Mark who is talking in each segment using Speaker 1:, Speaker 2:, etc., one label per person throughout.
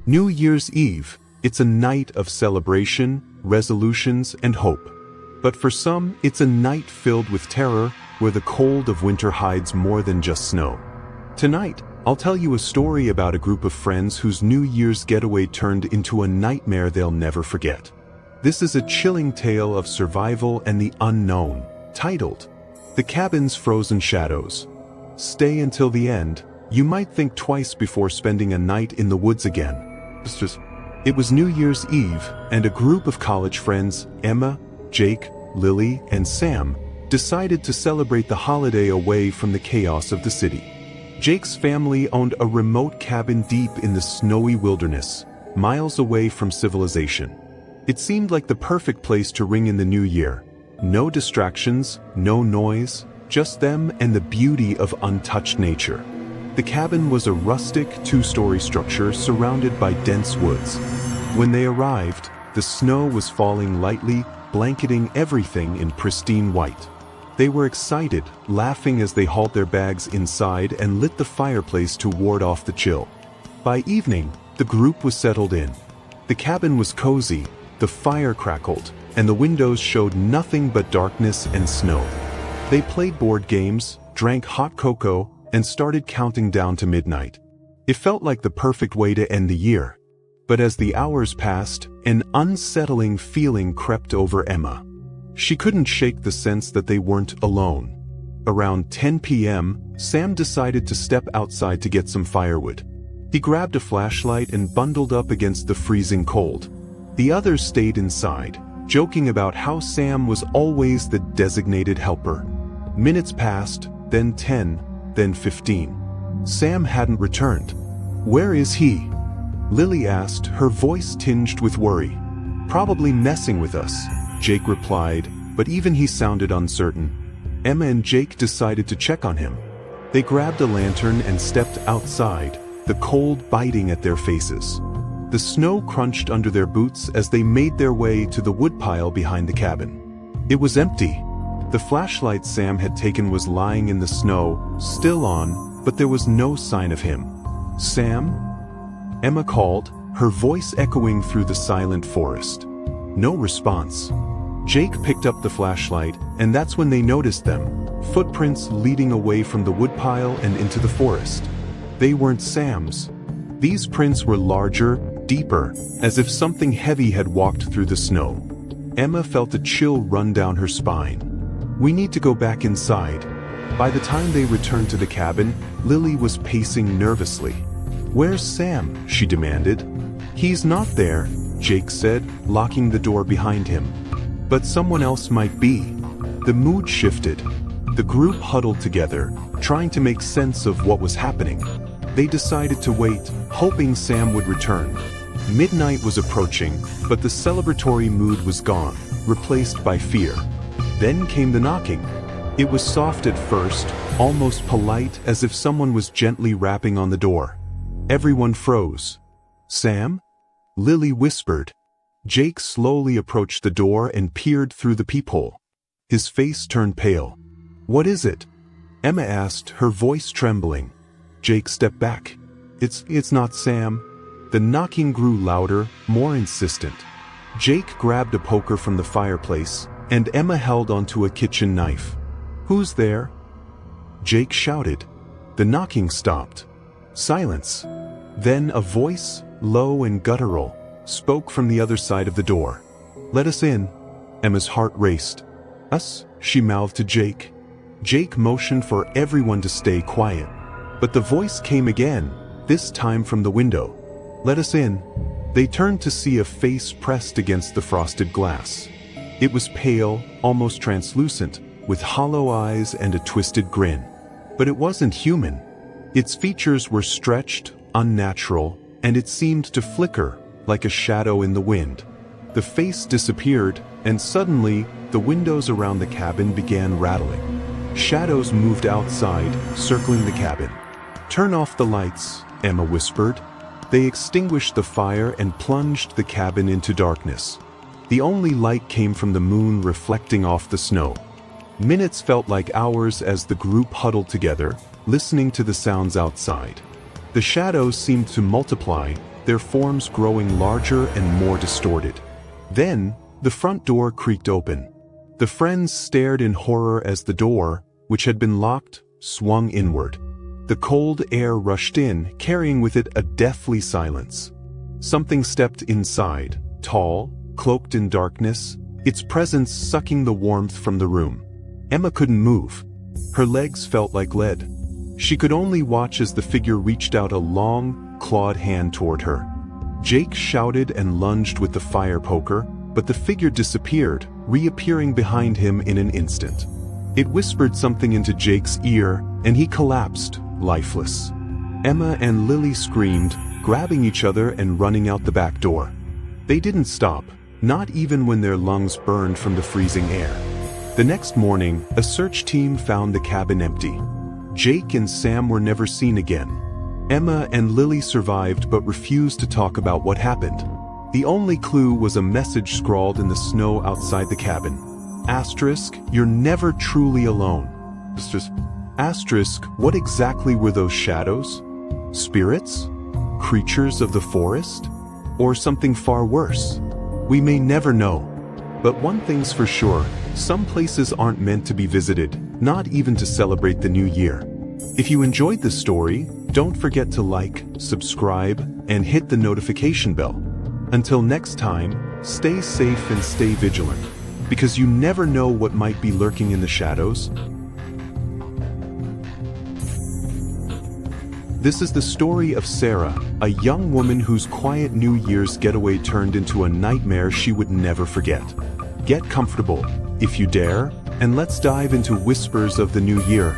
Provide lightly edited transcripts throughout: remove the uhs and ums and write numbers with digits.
Speaker 1: New Year's Eve, it's a night of celebration, resolutions, and hope. But for some, it's a night filled with terror, where the cold of winter hides more than just snow. Tonight, I'll tell you a story about a group of friends whose New Year's getaway turned into a nightmare they'll never forget. This is a chilling tale of survival and the unknown, titled, The Cabin's Frozen Shadows. Stay until the end. You might think twice before spending a night in the woods again. It was New Year's Eve, and a group of college friends, Emma, Jake, Lily, and Sam, decided to celebrate the holiday away from the chaos of the city. Jake's family owned a remote cabin deep in the snowy wilderness, miles away from civilization. It seemed like the perfect place to ring in the new year. No distractions, no noise, just them and the beauty of untouched nature. The cabin was a rustic, two-story structure surrounded by dense woods. When they arrived, the snow was falling lightly, blanketing everything in pristine white. They were excited, laughing as they hauled their bags inside and lit the fireplace to ward off the chill. By evening, the group was settled in. The cabin was cozy, the fire crackled, and the windows showed nothing but darkness and snow. They played board games, drank hot cocoa, and started counting down to midnight. It felt like the perfect way to end the year. But as the hours passed, an unsettling feeling crept over Emma. She couldn't shake the sense that they weren't alone. Around 10 p.m., Sam decided to step outside to get some firewood. He grabbed a flashlight and bundled up against the freezing cold. The others stayed inside, joking about how Sam was always the designated helper. Minutes passed, then 10, then 15. Sam hadn't returned. "Where is he?" Lily asked, her voice tinged with worry. "Probably messing with us," Jake replied, but even he sounded uncertain. Emma and Jake decided to check on him. They grabbed a lantern and stepped outside, the cold biting at their faces. The snow crunched under their boots as they made their way to the woodpile behind the cabin. It was empty. The flashlight Sam had taken was lying in the snow, still on, but there was no sign of him. "Sam?" Emma called, her voice echoing through the silent forest. No response. Jake picked up the flashlight, and that's when they noticed them, footprints leading away from the woodpile and into the forest. They weren't Sam's. These prints were larger, deeper, as if something heavy had walked through the snow. Emma felt a chill run down her spine. "We need to go back inside." By the time they returned to the cabin, Lily was pacing nervously. "Where's Sam?" she demanded. "He's not there," Jake said, locking the door behind him. "But someone else might be." The mood shifted. The group huddled together, trying to make sense of what was happening. They decided to wait, hoping Sam would return. Midnight was approaching, but the celebratory mood was gone, replaced by fear. Then came the knocking. It was soft at first, almost polite, as if someone was gently rapping on the door. Everyone froze. "Sam?" Lily whispered. Jake slowly approached the door and peered through the peephole. His face turned pale. "What is it?" Emma asked, her voice trembling. Jake stepped back. It's not Sam." The knocking grew louder, more insistent. Jake grabbed a poker from the fireplace, and Emma held onto a kitchen knife. "Who's there?" Jake shouted. The knocking stopped. Silence. Then a voice, low and guttural, spoke from the other side of the door. "Let us in." Emma's heart raced. "Us?" she mouthed to Jake. Jake motioned for everyone to stay quiet. But the voice came again, this time from the window. "Let us in." They turned to see a face pressed against the frosted glass. It was pale, almost translucent, with hollow eyes and a twisted grin. But it wasn't human. Its features were stretched, unnatural, and it seemed to flicker, like a shadow in the wind. The face disappeared, and suddenly, the windows around the cabin began rattling. Shadows moved outside, circling the cabin. "Turn off the lights," Emma whispered. They extinguished the fire and plunged the cabin into darkness. The only light came from the moon reflecting off the snow. Minutes felt like hours as the group huddled together, listening to the sounds outside. The shadows seemed to multiply, their forms growing larger and more distorted. Then, the front door creaked open. The friends stared in horror as the door, which had been locked, swung inward. The cold air rushed in, carrying with it a deathly silence. Something stepped inside, tall, cloaked in darkness, its presence sucking the warmth from the room. Emma couldn't move. Her legs felt like lead. She could only watch as the figure reached out a long, clawed hand toward her. Jake shouted and lunged with the fire poker, but the figure disappeared, reappearing behind him in an instant. It whispered something into Jake's ear, and he collapsed, lifeless. Emma and Lily screamed, grabbing each other and running out the back door. They didn't stop, not even when their lungs burned from the freezing air. The next morning, a search team found the cabin empty. Jake and Sam were never seen again. Emma and Lily survived but refused to talk about what happened. The only clue was a message scrawled in the snow outside the cabin. Asterisk, you're never truly alone. Asterisk, what exactly were those shadows? Spirits? Creatures of the forest? Or something far worse? We may never know. But one thing's for sure, some places aren't meant to be visited, not even to celebrate the new year. If you enjoyed this story, don't forget to like, subscribe, and hit the notification bell. Until next time, stay safe and stay vigilant, because you never know what might be lurking in the shadows. This is the story of Sarah, a young woman whose quiet New Year's getaway turned into a nightmare she would never forget. Get comfortable, if you dare, and let's dive into Whispers of the New Year.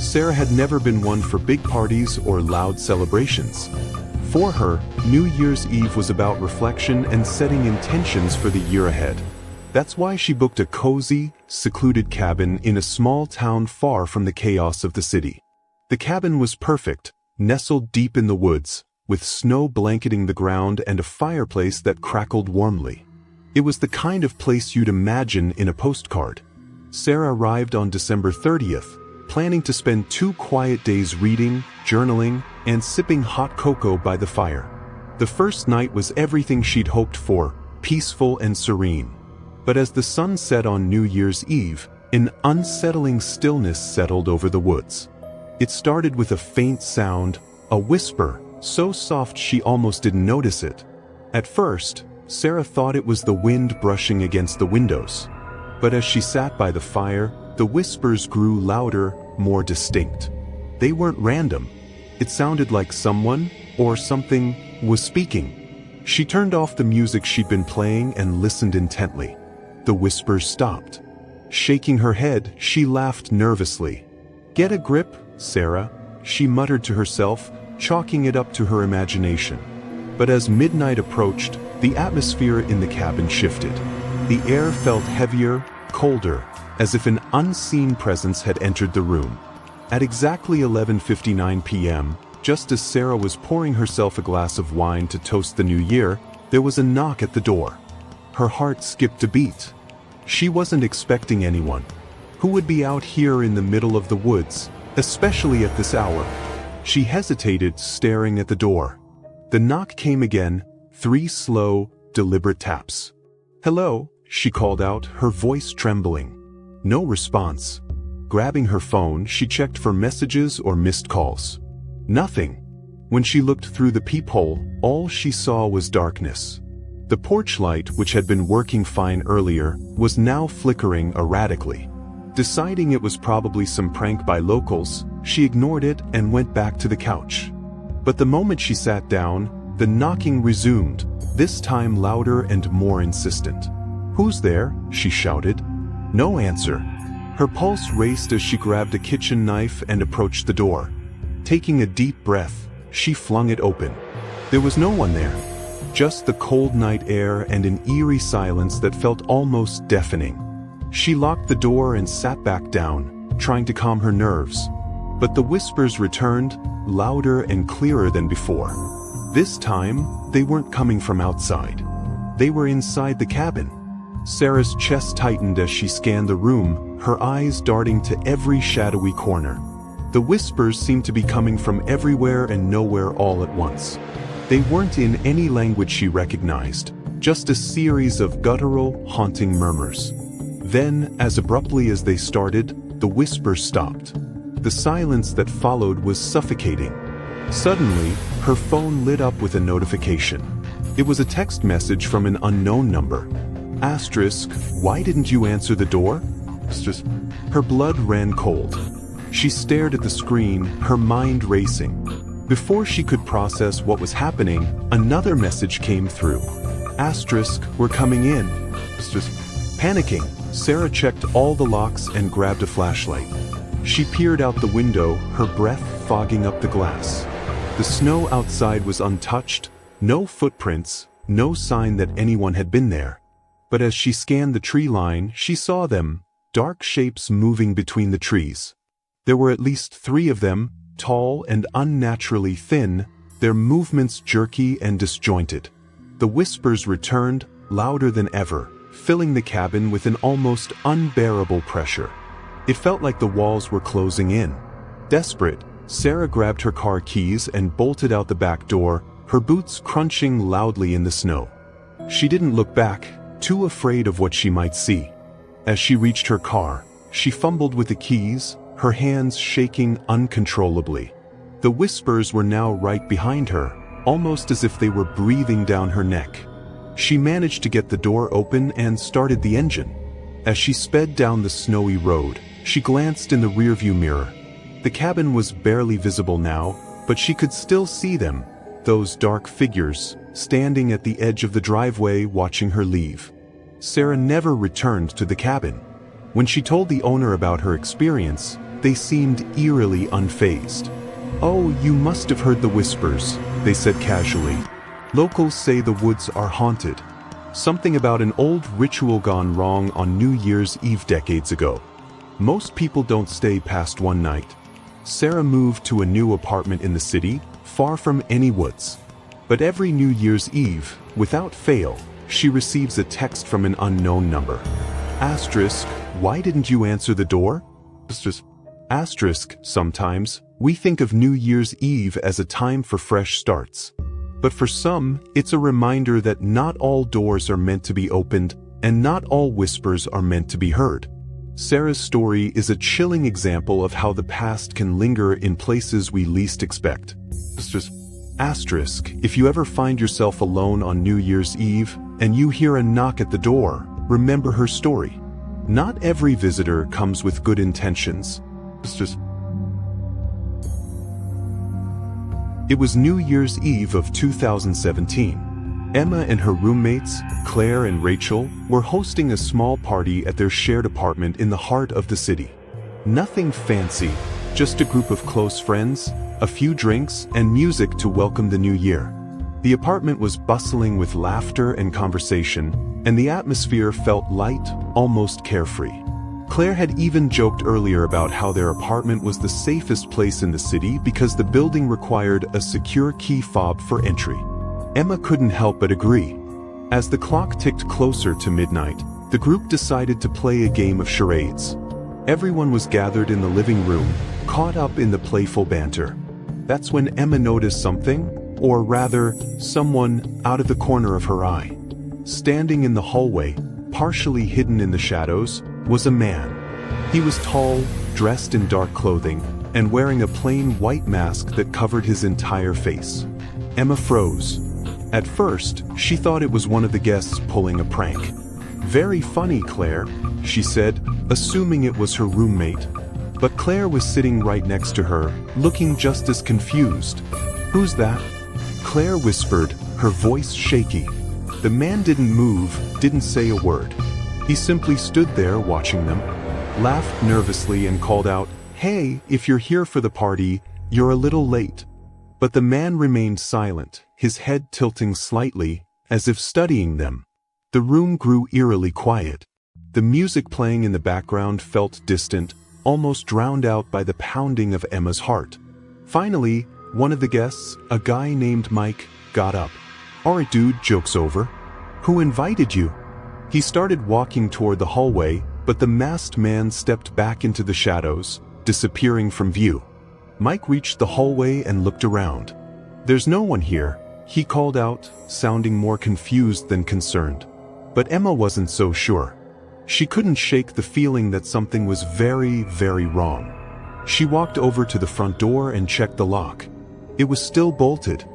Speaker 1: Sarah had never been one for big parties or loud celebrations. For her, New Year's Eve was about reflection and setting intentions for the year ahead. That's why she booked a cozy, secluded cabin in a small town far from the chaos of the city. The cabin was perfect, nestled deep in the woods, with snow blanketing the ground and a fireplace that crackled warmly. It was the kind of place you'd imagine in a postcard. Sarah arrived on December 30th, planning to spend 2 quiet days reading, journaling, and sipping hot cocoa by the fire. The first night was everything she'd hoped for, peaceful and serene. But as the sun set on New Year's Eve, an unsettling stillness settled over the woods. It started with a faint sound, a whisper, so soft she almost didn't notice it. At first, Sarah thought it was the wind brushing against the windows. But as she sat by the fire, the whispers grew louder, more distinct. They weren't random. It sounded like someone, or something, was speaking. She turned off the music she'd been playing and listened intently. The whispers stopped. Shaking her head, she laughed nervously. "Get a grip, Sarah," she muttered to herself, chalking it up to her imagination. But as midnight approached, the atmosphere in the cabin shifted. The air felt heavier, colder, as if an unseen presence had entered the room. At exactly 11:59 p.m., just as Sarah was pouring herself a glass of wine to toast the new year, there was a knock at the door. Her heart skipped a beat. She wasn't expecting anyone. Who would be out here in the middle of the woods, especially at this hour? She hesitated, staring at the door. The knock came again, 3 slow, deliberate taps. "Hello," she called out, her voice trembling. No response. Grabbing her phone, she checked for messages or missed calls. Nothing. When she looked through the peephole, all she saw was darkness. The porch light, which had been working fine earlier, was now flickering erratically. Deciding it was probably some prank by locals, she ignored it and went back to the couch. But the moment she sat down, the knocking resumed, this time louder and more insistent. "Who's there?" she shouted. No answer. Her pulse raced as she grabbed a kitchen knife and approached the door. Taking a deep breath, she flung it open. There was no one there. Just the cold night air and an eerie silence that felt almost deafening. She locked the door and sat back down, trying to calm her nerves. But the whispers returned, louder and clearer than before. This time, they weren't coming from outside. They were inside the cabin. Sarah's chest tightened as she scanned the room, her eyes darting to every shadowy corner. The whispers seemed to be coming from everywhere and nowhere all at once. They weren't in any language she recognized, just a series of guttural, haunting murmurs. Then, as abruptly as they started, the whispers stopped. The silence that followed was suffocating. Suddenly, her phone lit up with a notification. It was a text message from an unknown number. Asterisk, why didn't you answer the door? Her blood ran cold. She stared at the screen, her mind racing. Before she could process what was happening, another message came through. Asterisk, we're coming in. Panicking, Sarah checked all the locks and grabbed a flashlight. She peered out the window, her breath fogging up the glass. The snow outside was untouched, no footprints, no sign that anyone had been there. But as she scanned the tree line, she saw them, dark shapes moving between the trees. There were at least 3 of them, tall and unnaturally thin, their movements jerky and disjointed. The whispers returned, louder than ever, filling the cabin with an almost unbearable pressure. It felt like the walls were closing in. Desperate, Sarah grabbed her car keys and bolted out the back door, her boots crunching loudly in the snow. She didn't look back, too afraid of what she might see. As she reached her car, she fumbled with the keys, her hands shaking uncontrollably. The whispers were now right behind her, almost as if they were breathing down her neck. She managed to get the door open and started the engine. As she sped down the snowy road, she glanced in the rearview mirror. The cabin was barely visible now, but she could still see them, those dark figures, standing at the edge of the driveway watching her leave. Sarah never returned to the cabin. When she told the owner about her experience, they seemed eerily unfazed. "Oh, you must have heard the whispers," they said casually. "Locals say the woods are haunted. Something about an old ritual gone wrong on New Year's Eve decades ago. Most people don't stay past one night." Sarah moved to a new apartment in the city, far from any woods. But every New Year's Eve, without fail, she receives a text from an unknown number. Asterisk, why didn't you answer the door? Asterisk, sometimes, we think of New Year's Eve as a time for fresh starts. But for some, it's a reminder that not all doors are meant to be opened, and not all whispers are meant to be heard. Sarah's story is a chilling example of how the past can linger in places we least expect. Asterisk, if you ever find yourself alone on New Year's Eve, and you hear a knock at the door, remember her story. Not every visitor comes with good intentions. It was New Year's Eve of 2017. Emma and her roommates, Claire and Rachel, were hosting a small party at their shared apartment in the heart of the city. Nothing fancy, just a group of close friends, a few drinks, and music to welcome the new year. The apartment was bustling with laughter and conversation, and the atmosphere felt light, almost carefree. Claire had even joked earlier about how their apartment was the safest place in the city because the building required a secure key fob for entry. Emma couldn't help but agree. As the clock ticked closer to midnight, the group decided to play a game of charades. Everyone was gathered in the living room, caught up in the playful banter. That's when Emma noticed something, or rather, someone, out of the corner of her eye. Standing in the hallway, partially hidden in the shadows, was a man. He was tall, dressed in dark clothing, and wearing a plain white mask that covered his entire face. Emma froze. At first, she thought it was one of the guests pulling a prank. "Very funny, Claire," she said, assuming it was her roommate. But Claire was sitting right next to her, looking just as confused. "Who's that?" Claire whispered, her voice shaky. The man didn't move, didn't say a word. He simply stood there watching them, laughed nervously and called out, "Hey, if you're here for the party, you're a little late." But the man remained silent, his head tilting slightly, as if studying them. The room grew eerily quiet. The music playing in the background felt distant, almost drowned out by the pounding of Emma's heart. Finally, one of the guests, a guy named Mike, got up. "Alright dude, joke's over. Who invited you?" He started walking toward the hallway, but the masked man stepped back into the shadows, disappearing from view. Mike reached the hallway and looked around. "There's no one here," he called out, sounding more confused than concerned. But Emma wasn't so sure. She couldn't shake the feeling that something was very, very wrong. She walked over to the front door and checked the lock. It was still bolted.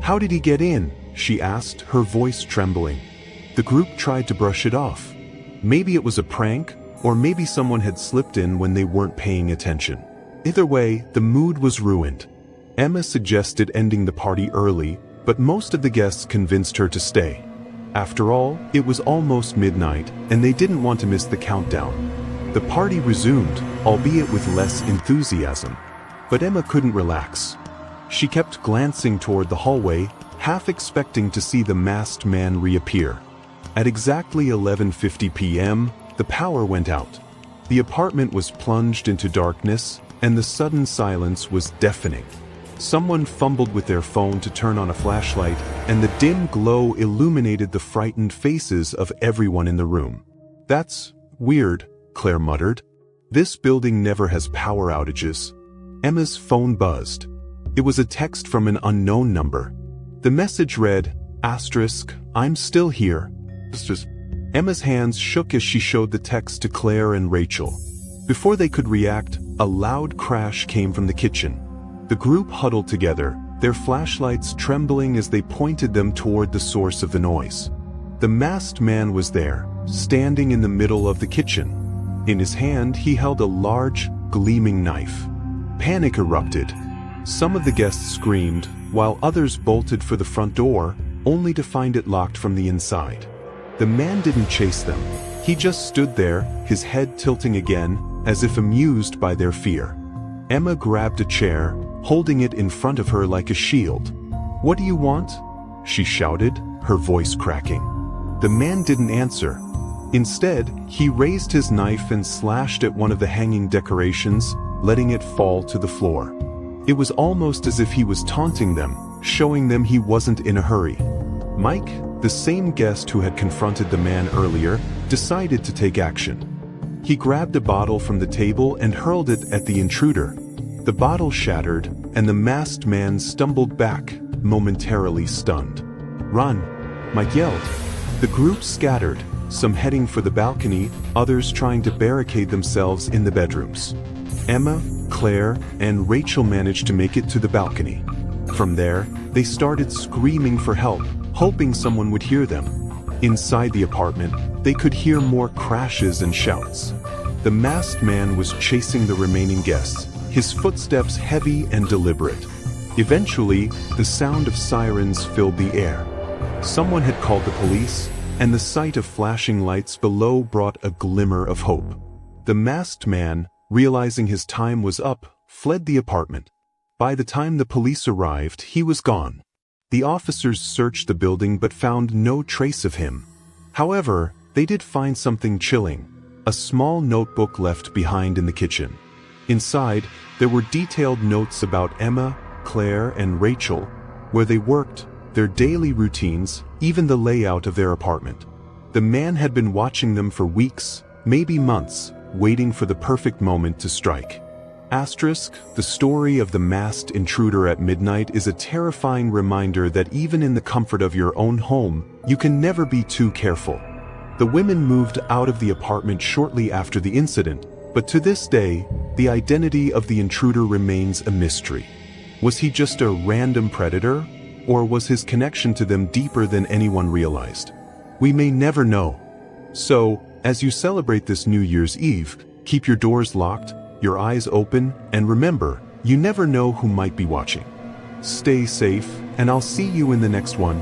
Speaker 1: "How did he get in?" she asked, her voice trembling. The group tried to brush it off. Maybe it was a prank, or maybe someone had slipped in when they weren't paying attention. Either way, the mood was ruined. Emma suggested ending the party early, but most of the guests convinced her to stay. After all, it was almost midnight, and they didn't want to miss the countdown. The party resumed, albeit with less enthusiasm. But Emma couldn't relax. She kept glancing toward the hallway, half expecting to see the masked man reappear. At exactly 11:50 p.m., the power went out. The apartment was plunged into darkness, and the sudden silence was deafening. Someone fumbled with their phone to turn on a flashlight, and the dim glow illuminated the frightened faces of everyone in the room. "That's weird," Claire muttered. "This building never has power outages." Emma's phone buzzed. It was a text from an unknown number. The message read, "I'm still here." Emma's hands shook as she showed the text to Claire and Rachel. Before they could react, a loud crash came from the kitchen. The group huddled together, their flashlights trembling as they pointed them toward the source of the noise. The masked man was there, standing in the middle of the kitchen. In his hand, he held a large, gleaming knife. Panic erupted. Some of the guests screamed, while others bolted for the front door, only to find it locked from the inside. The man didn't chase them. He just stood there, his head tilting again, as if amused by their fear. Emma grabbed a chair, holding it in front of her like a shield. "What do you want?" she shouted, her voice cracking. The man didn't answer. Instead, he raised his knife and slashed at one of the hanging decorations, letting it fall to the floor. It was almost as if he was taunting them, showing them he wasn't in a hurry. Mike, the same guest who had confronted the man earlier, decided to take action. He grabbed a bottle from the table and hurled it at the intruder. The bottle shattered, and the masked man stumbled back, momentarily stunned. "Run!" Mike yelled. The group scattered, some heading for the balcony, others trying to barricade themselves in the bedrooms. Emma, Claire, and Rachel managed to make it to the balcony. From there, they started screaming for help, hoping someone would hear them. Inside the apartment, they could hear more crashes and shouts. The masked man was chasing the remaining guests, his footsteps heavy and deliberate. Eventually, the sound of sirens filled the air. Someone had called the police, and the sight of flashing lights below brought a glimmer of hope. The masked man, realizing his time was up, fled the apartment. By the time the police arrived, he was gone. The officers searched the building but found no trace of him. However, they did find something chilling: a small notebook left behind in the kitchen. Inside, there were detailed notes about Emma, Claire, and Rachel, where they worked, their daily routines, even the layout of their apartment. The man had been watching them for weeks, maybe months, waiting for the perfect moment to strike. The story of the masked intruder at midnight is a terrifying reminder that even in the comfort of your own home, you can never be too careful. The women moved out of the apartment shortly after the incident, but to this day, the identity of the intruder remains a mystery. Was he just a random predator, or was his connection to them deeper than anyone realized? We may never know. So, as you celebrate this New Year's Eve, keep your doors locked, your eyes open, and remember, you never know who might be watching. Stay safe, and I'll see you in the next one.